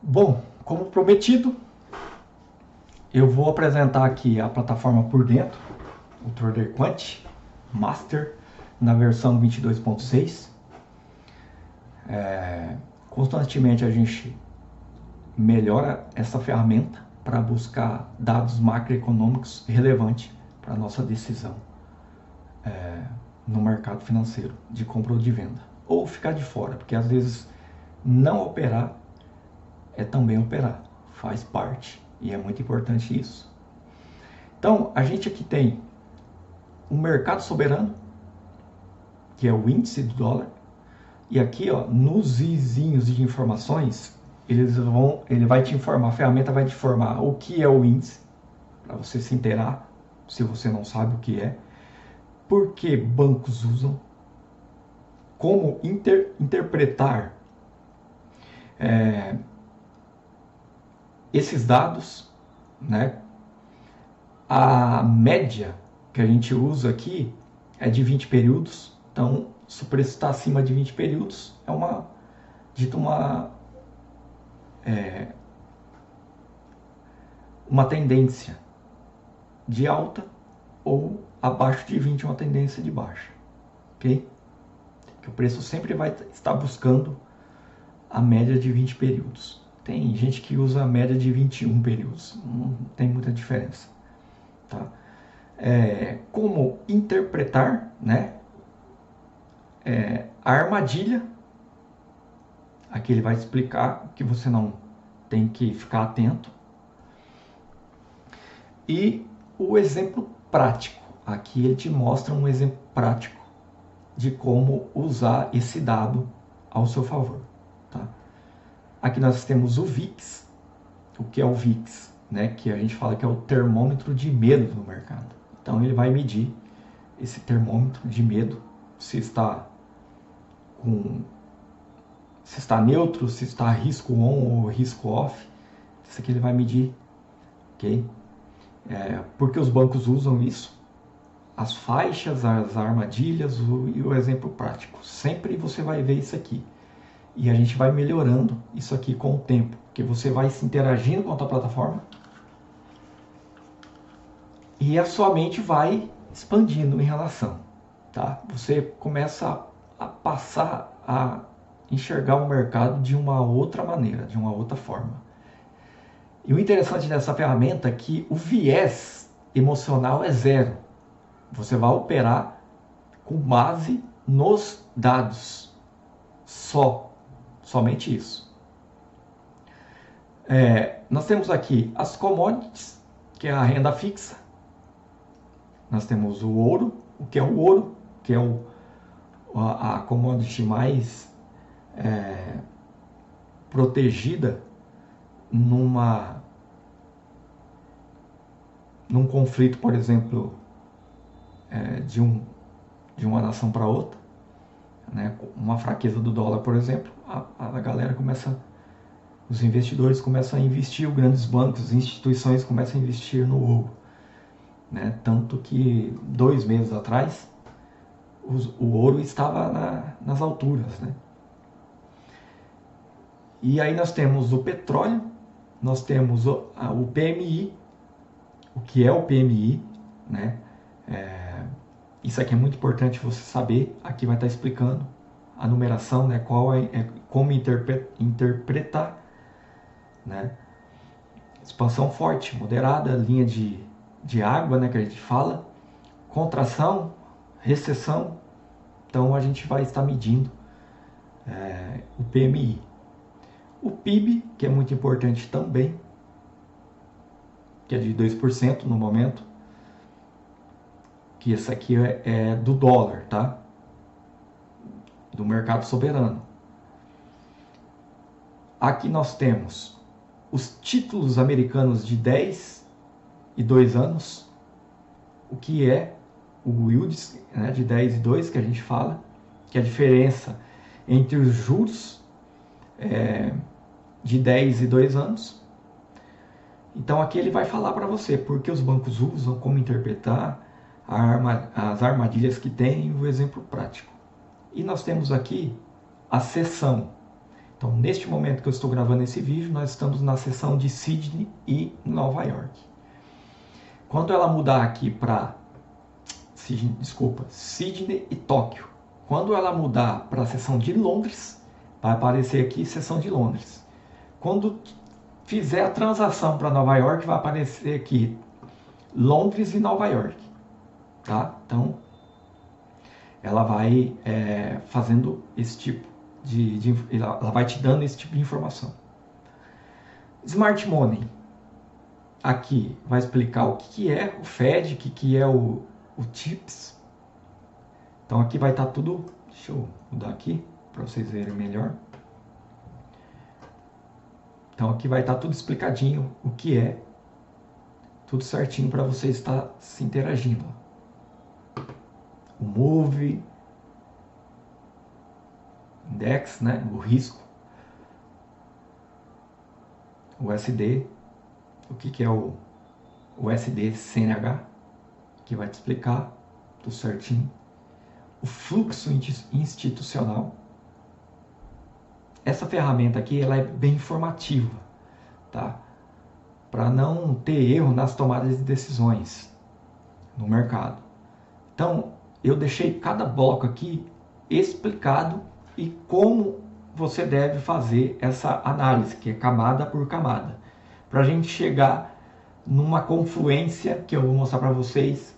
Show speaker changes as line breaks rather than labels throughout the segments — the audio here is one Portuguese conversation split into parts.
Bom, como prometido, eu vou apresentar aqui a plataforma por dentro, o Trader Quant Master, na versão 22.6. Constantemente a gente melhora essa ferramenta para buscar dados macroeconômicos relevantes para a nossa decisão no mercado financeiro, de compra ou de venda. Ou ficar de fora, porque às vezes não operar é também operar, faz parte, e é muito importante isso. Então, a gente aqui tem o mercado soberano, que é o índice do dólar, e aqui, ó, nos vizinhos de informações, ele vai te informar, a ferramenta vai te informar o que é o índice, para você se inteirar, se você não sabe o que é, por que bancos usam, como interpretar esses dados, né? A média que a gente usa aqui é de 20 períodos, então se o preço está acima de 20 períodos, é uma tendência de alta, ou abaixo de 20 uma tendência de baixa, ok? Que o preço sempre vai estar buscando a média de 20 períodos. Tem gente que usa a média de 21 períodos, não tem muita diferença, tá? Como interpretar, né? A armadilha, aqui ele vai explicar que você não tem que ficar atento, e o exemplo prático, aqui ele te mostra um exemplo prático de como usar esse dado ao seu favor, tá? Aqui nós temos o VIX. O que é o VIX? Né? Que a gente fala que é o termômetro de medo do mercado. Então ele vai medir esse termômetro de medo, se está neutro, se está risco on ou risco off. Isso aqui ele vai medir, ok? Porque os bancos usam isso, as faixas, as armadilhas e o exemplo prático. Sempre você vai ver isso aqui. E a gente vai melhorando isso aqui com o tempo, porque você vai se interagindo com a tua plataforma e a sua mente vai expandindo em relação, tá? Você começa a passar a enxergar o mercado de uma outra maneira, de uma outra forma. E o interessante dessa ferramenta é que o viés emocional é zero. Você vai operar com base nos dados, somente isso. Nós temos aqui as commodities, que é a renda fixa. Nós temos o ouro, o que é o ouro, que é a commodity mais protegida num conflito, por exemplo, de uma nação para outra, né? Uma fraqueza do dólar, por exemplo, a galera começa, os investidores começam a investir, os grandes bancos, as instituições começam a investir no ouro, né? Tanto que 2 meses atrás o ouro estava nas alturas, né? E aí nós temos o petróleo, nós temos o PMI, o que é o PMI, né? Isso aqui é muito importante você saber, aqui vai estar explicando a numeração, né? Como interpretar, né? Expansão forte, moderada, linha de água, né, que a gente fala, contração, recessão. Então a gente vai estar medindo o PMI. O PIB, que é muito importante também, que é de 2% no momento, que esse aqui é do dólar, tá? Do mercado soberano. Aqui nós temos os títulos americanos de 10 e 2 anos, o que é o yields, né, de 10 e 2 que a gente fala, que é a diferença entre os juros de 10 e 2 anos. Então aqui ele vai falar para você porque os bancos usam, como interpretar, as armadilhas que tem e o exemplo prático. E nós temos aqui a seção, Então, neste momento que eu estou gravando esse vídeo, nós estamos na seção de Sydney e Nova York. Quando ela mudar aqui para Sydney e Tóquio, quando ela mudar para a seção de Londres, vai aparecer aqui seção de Londres. Quando fizer a transação para Nova York, vai aparecer aqui Londres e Nova York, tá? Então, ela vai fazendo esse tipo ela vai te dando esse tipo de informação. Smart Money, aqui vai explicar o que é o Fed, o que é o TIPS. Então aqui vai estar tudo, deixa eu mudar aqui para vocês verem melhor. Então aqui vai estar tudo explicadinho o que é, tudo certinho para você estar se interagindo. O Move, Index, né, o risco, o USD, o que é o USD CNH, que vai te explicar tudo certinho. O fluxo institucional. Essa ferramenta aqui ela é bem informativa, tá? Para não ter erro nas tomadas de decisões no mercado. Então, eu deixei cada bloco aqui explicado e como você deve fazer essa análise, que é camada por camada, para a gente chegar numa confluência que eu vou mostrar para vocês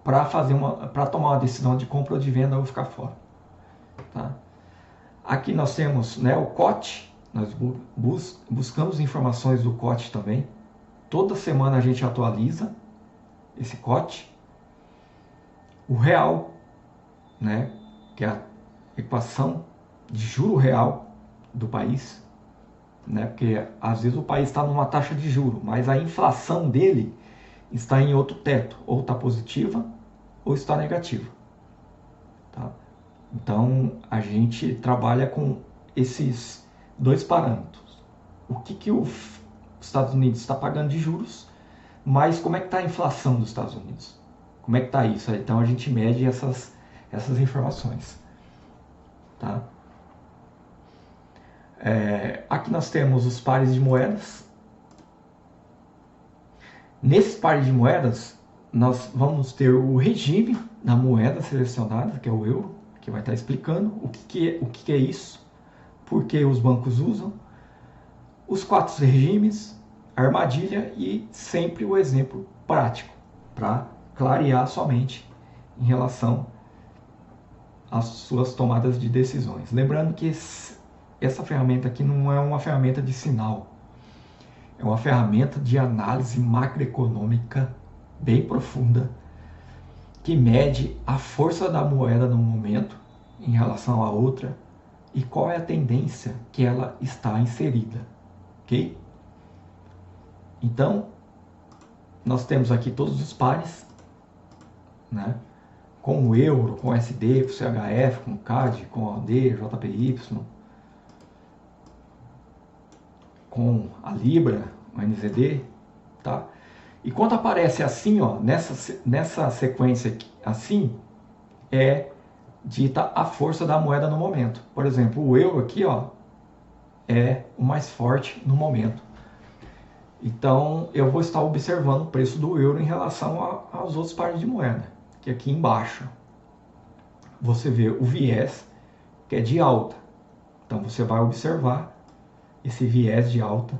para tomar uma decisão de compra ou de venda ou ficar fora. Tá? Aqui nós temos, né, o COT, nós buscamos informações do COT também. Toda semana a gente atualiza esse COT. O real, né, que é a equação de juro real do país, né, porque às vezes o país está numa taxa de juro, mas a inflação dele está em outro teto, ou está positiva ou está negativa. Tá? Então a gente trabalha com esses dois parâmetros. O que os Estados Unidos está pagando de juros, mas como é que está a inflação dos Estados Unidos? Como é que está isso? Então a gente mede essas informações. Tá? Aqui nós temos os pares de moedas. Nesses pares de moedas, nós vamos ter o regime da moeda selecionada, que é o euro, que vai estar explicando o que é isso, por que os bancos usam, os 4 regimes, a armadilha e sempre o exemplo prático, para clarear sua mente em relação às suas tomadas de decisões. Lembrando que essa ferramenta aqui não é uma ferramenta de sinal, é uma ferramenta de análise macroeconômica bem profunda, que mede a força da moeda no momento em relação à outra e qual é a tendência que ela está inserida, ok? Então, nós temos aqui todos os pares, né? Com o euro, com o SD, com o CHF, com o CAD, com o AUD, JPY, com a Libra, o NZD, tá? E quando aparece assim, ó, nessa sequência aqui, assim, é dita a força da moeda no momento. Por exemplo, o euro aqui, ó, é o mais forte no momento. Então, eu vou estar observando o preço do euro em relação aos outros pares de moeda. Que aqui embaixo você vê o viés, que é de alta. Então, você vai observar esse viés de alta.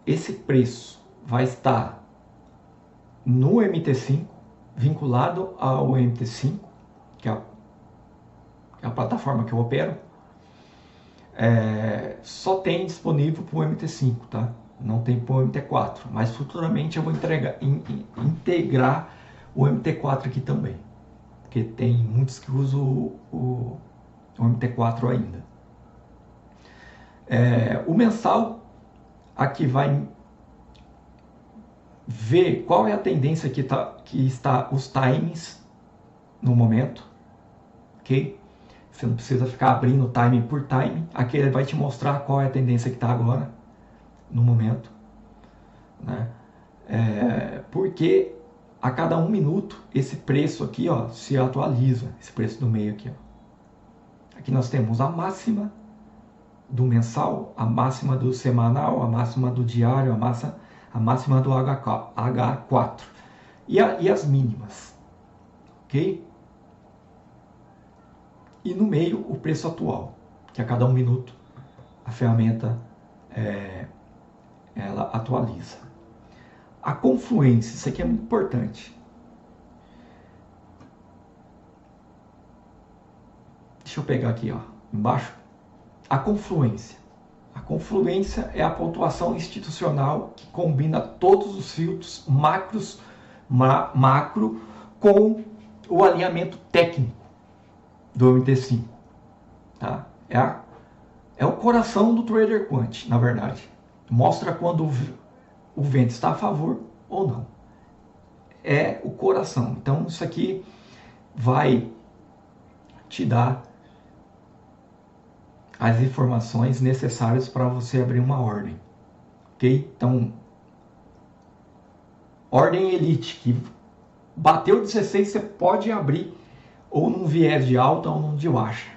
Esse preço vai estar no MT5, vinculado ao MT5, que é a plataforma que eu opero. Só tem disponível para o MT5, tá? Não tem para o MT4, mas futuramente eu vou integrar o MT4 aqui também, porque tem muitos que usam o MT4 ainda. O mensal aqui vai ver qual é a tendência que está os timings no momento, ok? Você não precisa ficar abrindo time por time, aqui ele vai te mostrar qual é a tendência que está agora, no momento, né? Porque a cada 1 minuto, esse preço aqui, ó, se atualiza, esse preço do meio aqui, ó. Aqui nós temos a máxima do mensal, a máxima do semanal, a máxima do diário, a máxima do H4 e as mínimas, ok? E no meio o preço atual, que a cada 1 minuto a ferramenta ela atualiza. A confluência, isso aqui é muito importante. Deixa eu pegar aqui, ó, embaixo. A confluência. A confluência é a pontuação institucional que combina todos os filtros macro com o alinhamento técnico do MT5. Tá? É o coração do Trader Quant, na verdade. Mostra quando o vento está a favor ou não. É o coração. Então isso aqui vai te dar as informações necessárias para você abrir uma ordem, ok? Então, ordem elite, que bateu 16, você pode abrir ou num viés de alta ou num de baixa.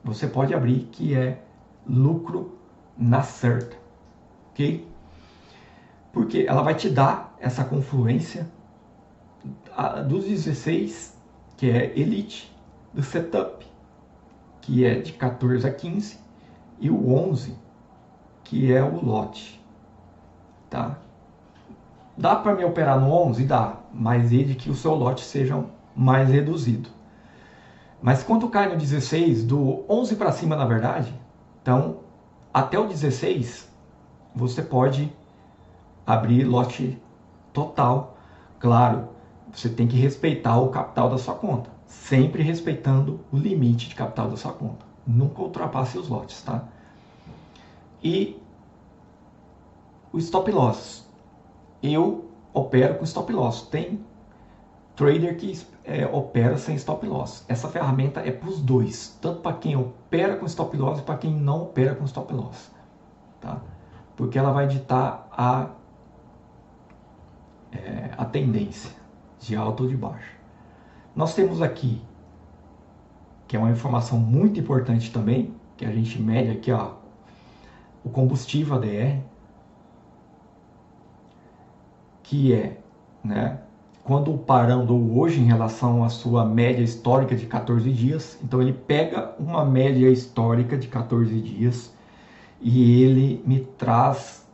Você pode abrir, que é lucro na certa, ok? Porque ela vai te dar essa confluência dos 16, que é elite, do setup, que é de 14 a 15, e o 11, que é o lote, tá? Dá para me operar no 11? Dá, mas desde que o seu lote seja mais reduzido. Mas quando cai no 16, do 11 para cima, na verdade, então, até o 16, você pode abrir lote total. Claro, você tem que respeitar o capital da sua conta, sempre respeitando o limite de capital da sua conta. Nunca ultrapasse os lotes, tá? E o stop loss. Eu opero com stop loss. Tem trader que opera sem stop loss. Essa ferramenta é para os dois, tanto para quem opera com stop loss e para quem não opera com stop loss, tá? Porque ela vai ditar a tendência de alta ou de baixa. Nós temos aqui, que é uma informação muito importante também, que a gente mede aqui, ó, o combustível ADR, que é, né, quando o par andou hoje em relação à sua média histórica de 14 dias. Então ele pega uma média histórica de 14 dias e ele me traz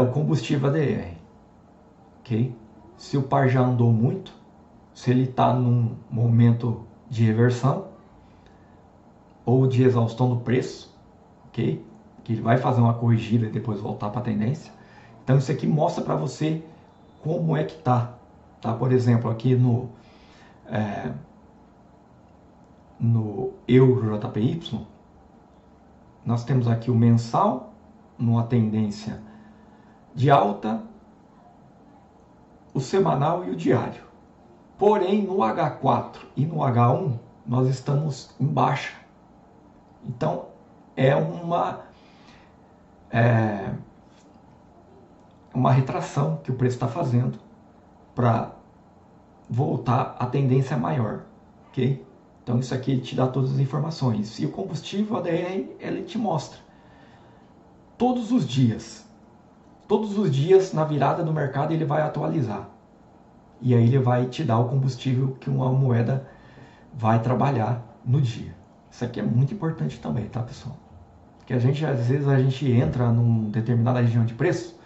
o combustível ADR, ok? Se o par já andou muito, se ele está num momento de reversão ou de exaustão do preço, ok? Que ele vai fazer uma corrigida e depois voltar para a tendência. Então isso aqui mostra para você como é que tá. Por exemplo, aqui no Euro JPY, nós temos aqui o mensal numa tendência de alta, o semanal e o diário. Porém, no H4 e no H1, nós estamos em baixa. Então, é uma retração que o preço está fazendo para voltar à tendência maior, ok? Então, isso aqui ele te dá todas as informações. E o combustível ADR, ele te mostra todos os dias, na virada do mercado, ele vai atualizar. E aí ele vai te dar o combustível que uma moeda vai trabalhar no dia. Isso aqui é muito importante também, tá, pessoal? Porque às vezes a gente entra numa determinada região de preço,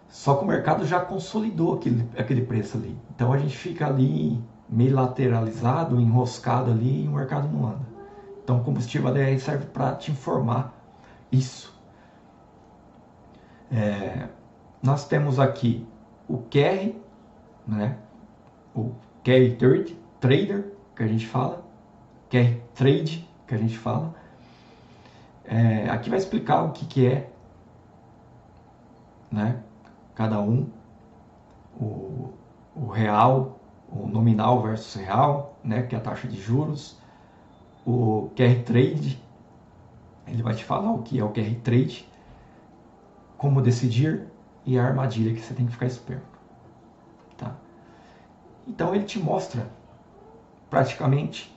só que o mercado já consolidou aquele preço ali. Então a gente fica ali meio lateralizado, enroscado ali, e o mercado não anda. Então o combustível ADR serve para te informar isso. Nós temos aqui o carry, né? O carry trader, que a gente fala, carry trade, que a gente fala. Aqui vai explicar o que é, né? Cada um, o real, o nominal versus real, né? Que é a taxa de juros. O carry trade, ele vai te falar o que é o carry trade, como decidir e a armadilha que você tem que ficar esperto, Então ele te mostra praticamente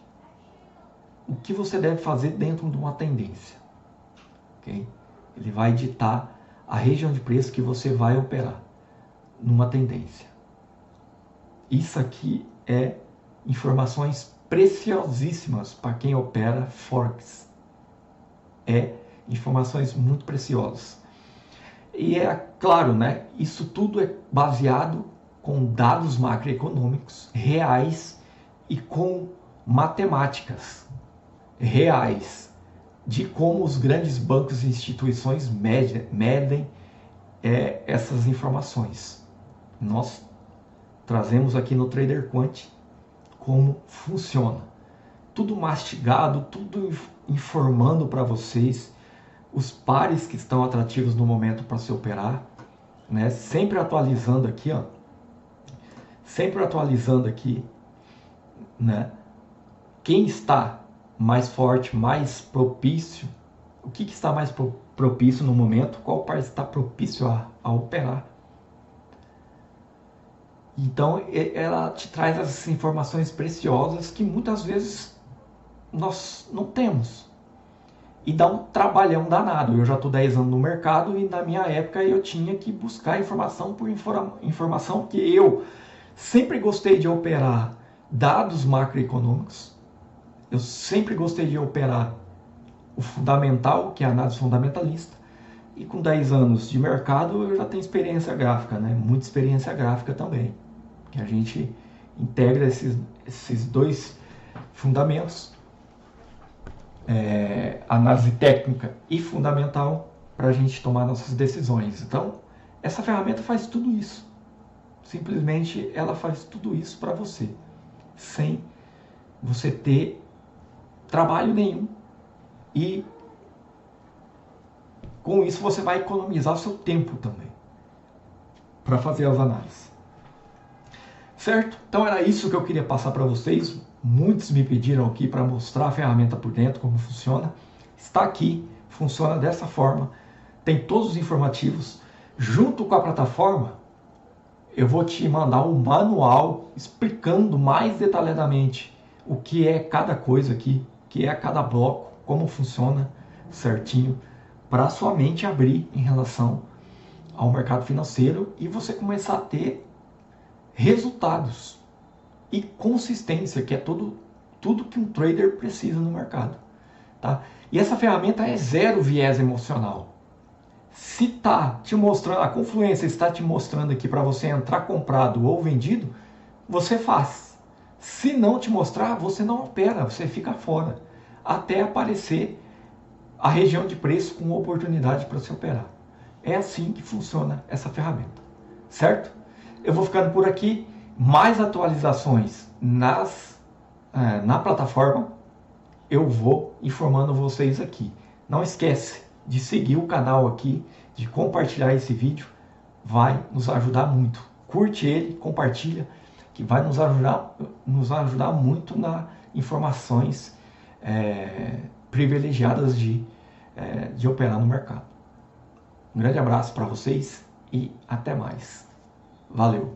o que você deve fazer dentro de uma tendência. Okay? Ele vai ditar a região de preço que você vai operar numa tendência. Isso aqui é informações preciosíssimas para quem opera Forex. É informações muito preciosas. E é claro, né? Isso tudo é baseado com dados macroeconômicos reais e com matemáticas reais de como os grandes bancos e instituições medem essas informações. Nós trazemos aqui no Trader Quant como funciona. Tudo mastigado, tudo informando para vocês os pares que estão atrativos no momento para se operar, né? Sempre atualizando aqui, ó. Sempre atualizando aqui, né? Quem está mais forte, mais propício, o que está mais propício no momento, qual par está propício a operar. Então ela te traz essas informações preciosas que muitas vezes nós não temos. E dá um trabalhão danado. Eu já estou 10 anos no mercado e na minha época eu tinha que buscar informação por informação, que eu sempre gostei de operar dados macroeconômicos. Eu sempre gostei de operar o fundamental, que é a análise fundamentalista. E com 10 anos de mercado eu já tenho experiência gráfica, né? Muita experiência gráfica também. Que a gente integra esses dois fundamentos, análise técnica e fundamental, para a gente tomar nossas decisões. Então, essa ferramenta faz tudo isso. Simplesmente ela faz tudo isso para você, sem você ter trabalho nenhum. E com isso você vai economizar o seu tempo também para fazer as análises. Certo? Então era isso que eu queria passar para vocês. Muitos me pediram aqui para mostrar a ferramenta por dentro, como funciona. Está aqui, funciona dessa forma. Tem todos os informativos. Junto com a plataforma, eu vou te mandar um manual explicando mais detalhadamente o que é cada coisa aqui, o que é cada bloco, como funciona certinho, para a sua mente abrir em relação ao mercado financeiro e você começar a ter resultados e consistência, que é tudo que um trader precisa no mercado. Tá? E essa ferramenta é zero viés emocional. Se está te mostrando, a confluência está te mostrando aqui para você entrar comprado ou vendido, você faz. Se não te mostrar, você não opera, você fica fora, até aparecer a região de preço com oportunidade para se operar. É assim que funciona essa ferramenta, certo? Eu vou ficando por aqui. Mais atualizações na plataforma, eu vou informando vocês aqui. Não esquece de seguir o canal aqui, de compartilhar esse vídeo, vai nos ajudar muito. Curte ele, compartilha, que vai nos ajudar muito nas informações privilegiadas de operar no mercado. Um grande abraço para vocês e até mais. Valeu!